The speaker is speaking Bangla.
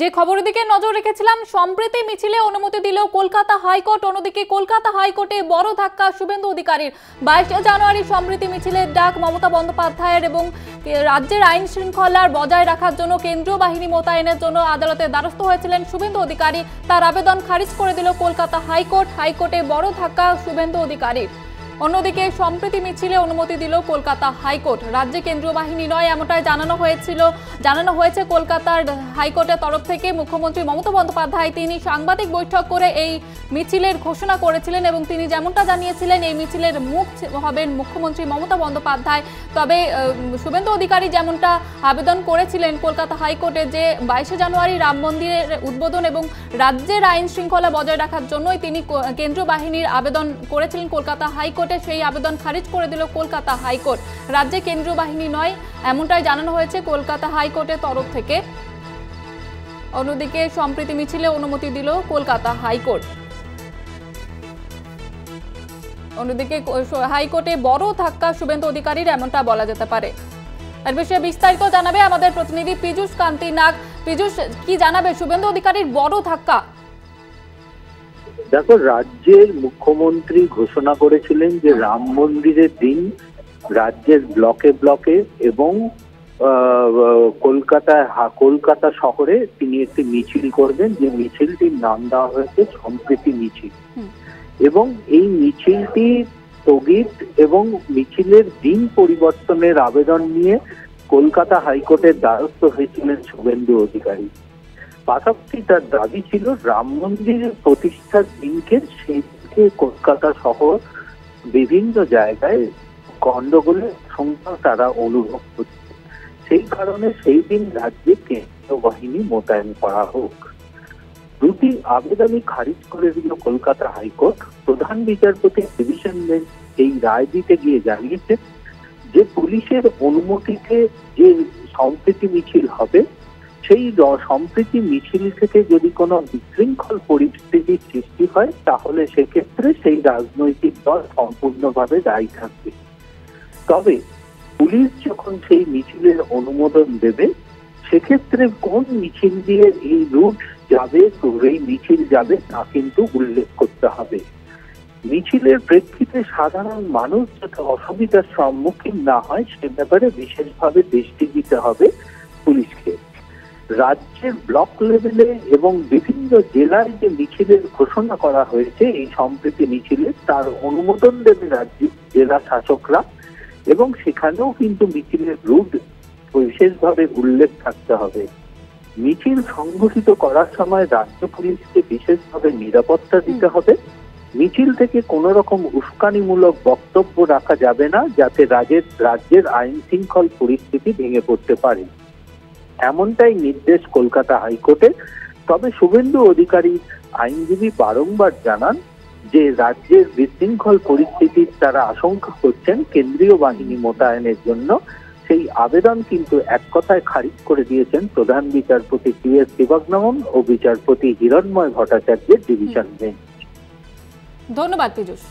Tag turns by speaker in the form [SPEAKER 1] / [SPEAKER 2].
[SPEAKER 1] যে খবরের দিকে নজর রেখেছিলাম, সম্প্রতি মিছিলে অনুমতি দিল কলকাতা হাইকোর্ট। অন্যদিকে কলকাতা হাইকোর্টে বড় ধাক্কা শুভেন্দু অধিকারীর। 22 জানুয়ারি সম্প্রীতি মিছিলের ডাক মমতা বন্দ্যোপাধ্যায়ের এবং রাজ্যের আইন শৃঙ্খলার বজায় রাখার জন্য কেন্দ্রীয় বাহিনী মোতায়েনের জন্য আদালতের দ্বারস্থ হয়েছিলেন শুভেন্দু অধিকারী। তার আবেদন খারিজ করে দিল কলকাতা হাইকোর্ট। হাইকোর্টে বড় ধাক্কা শুভেন্দু অধিকারীর। অন্যদিকে সম্প্রীতি মিছিলে অনুমতি দিল কলকাতা হাইকোর্ট। রাজ্যে কেন্দ্রীয় বাহিনী নয় এমনটাই জানানো হয়েছে কলকাতার হাইকোর্টের তরফ থেকে। মুখ্যমন্ত্রী মমতা বন্দ্যোপাধ্যায় তিনি সাংবাদিক বৈঠক করে এই মিছিলের ঘোষণা করেছিলেন এবং তিনি যেমনটা জানিয়েছিলেন এই মিছিলের মুখ হবেন মুখ্যমন্ত্রী মমতা বন্দ্যোপাধ্যায়। তবে শুভেন্দু অধিকারী যেমনটা আবেদন করেছিলেন কলকাতা হাইকোর্টে যে 22 জানুয়ারি রাম মন্দিরের উদ্বোধন এবং রাজ্যের আইন শৃঙ্খলা বজায় রাখার জন্যই তিনি কেন্দ্রীয় বাহিনীর আবেদন করেছিলেন কলকাতা হাইকোর্টে, সেই আবেদন খারিজ করে দিল কলকাতা হাইকোর্ট। রাজ্যে কেন্দ্রীয় বাহিনী নয় এমনটাই জানানো হয়েছে কলকাতা হাইকোর্টের তরফ থেকে। অন্যদিকে সম্প্রীতি মিছিলে অনুমতি দিল কলকাতা হাইকোর্ট। অন্যদিকে হাইকোর্টে বড় ধাক্কা শুভেন্দু অধিকারীর এমনটা বলা যেতে পারে। এর বিষয়ে বিস্তারিত জানাবে আমাদের প্রতিনিধি পীযূষ কান্তি নাগ। পীযূষ, কি জানাবে শুভেন্দু অধিকারীর বড় ধাক্কা?
[SPEAKER 2] দেখো, রাজ্যের মুখ্যমন্ত্রী ঘোষণা করেছিলেন যে রাম মন্দিরের দিন রাজ্যের ব্লকে ব্লকে এবং কলকাতা শহরে তিনি একটি মিছিল করবেন, যে মিছিলটির নাম দেওয়া হয়েছে সম্প্রীতি মিছিল। এবং এই মিছিলটি স্থগিত এবং মিছিলের দিন পরিবর্তনের আবেদন নিয়ে কলকাতা হাইকোর্টের দ্বারস্থ হয়েছিলেন শুভেন্দু অধিকারী। পাশাপাশি তার দাবি ছিল রাম মন্দিরের প্রতিষ্ঠার দিনকে সেইদিকে কলকাতা শহর বিভিন্ন জায়গায় গন্ডগোলের সংখ্যা তারা অনুভব করছে, সেই কারণে সেই দিন রাজ্যে কেন্দ্রীয় বাহিনী মোতায়েন করা হোক। দুটি আবেদনই খারিজ করে দিল কলকাতা হাইকোর্ট। প্রধান বিচারপতি ডিভিশন বেঞ্চ এই রায় দিতে গিয়ে জানিয়েছে যে পুলিশের অনুমতিতে যে সম্প্রীতি মিছিল হবে সেই সম্প্রীতি মিছিল থেকে যদি কোনো বিশৃঙ্খল পরিস্থিতির সৃষ্টি হয় তাহলে সেক্ষেত্রে সেই রাজনৈতিক দল সম্পূর্ণভাবে দায়ী থাকবে। তবে পুলিশ যখন সেই মিছিলের অনুমোদন দেবে সেক্ষেত্রে কোন মিছিল দিয়ে এই রুট যাবে, এই মিছিল যাবে তা কিন্তু উল্লেখ করতে হবে। মিছিলের প্রেক্ষিতে সাধারণ মানুষ যাতে অসুবিধার সম্মুখীন না হয় সে ব্যাপারে বিশেষভাবে দৃষ্টি দিতে হবে পুলিশকে। রাজ্যের ব্লক লেভেলে এবং বিভিন্ন জেলায় যে মিছিলের ঘোষণা করা হয়েছে এই সম্প্রীতি মিছিলে, তার অনুমোদন দেবে রাজ্যের জেলা শাসকরা এবং সেখানেও কিন্তু মিছিলের রুট বিশেষভাবে উল্লেখ থাকতে হবে। মিছিল সংগঠিত করার সময় রাজ্য পুলিশকে বিশেষভাবে নিরাপত্তা দিতে হবে। মিছিল থেকে কোনো রকম উস্কানিমূলক বক্তব্য রাখা যাবে না যাতে রাজ্যের আইন শৃঙ্খল পরিস্থিতি ভেঙে পড়তে পারে, এমনটাই নির্দেশ কলকাতা হাইকোর্টে। তবে শুভেন্দু অধিকারী আইনজীবী বারংবার জানান যে রাজ্যের বিশৃঙ্খল পরিস্থিতির তারা আশঙ্কা করছেন কেন্দ্রীয় বাহিনী মোতায়েনের জন্য। সেই আবেদন কিন্তু এক কথায় খারিজ করে দিয়েছেন প্রধান বিচারপতি টি.এস. শিবজ্ঞানম ও বিচারপতি হিরণময় ভট্টাচার্যের ডিভিশন বেঞ্চ।
[SPEAKER 1] ধন্যবাদ পীযূষ।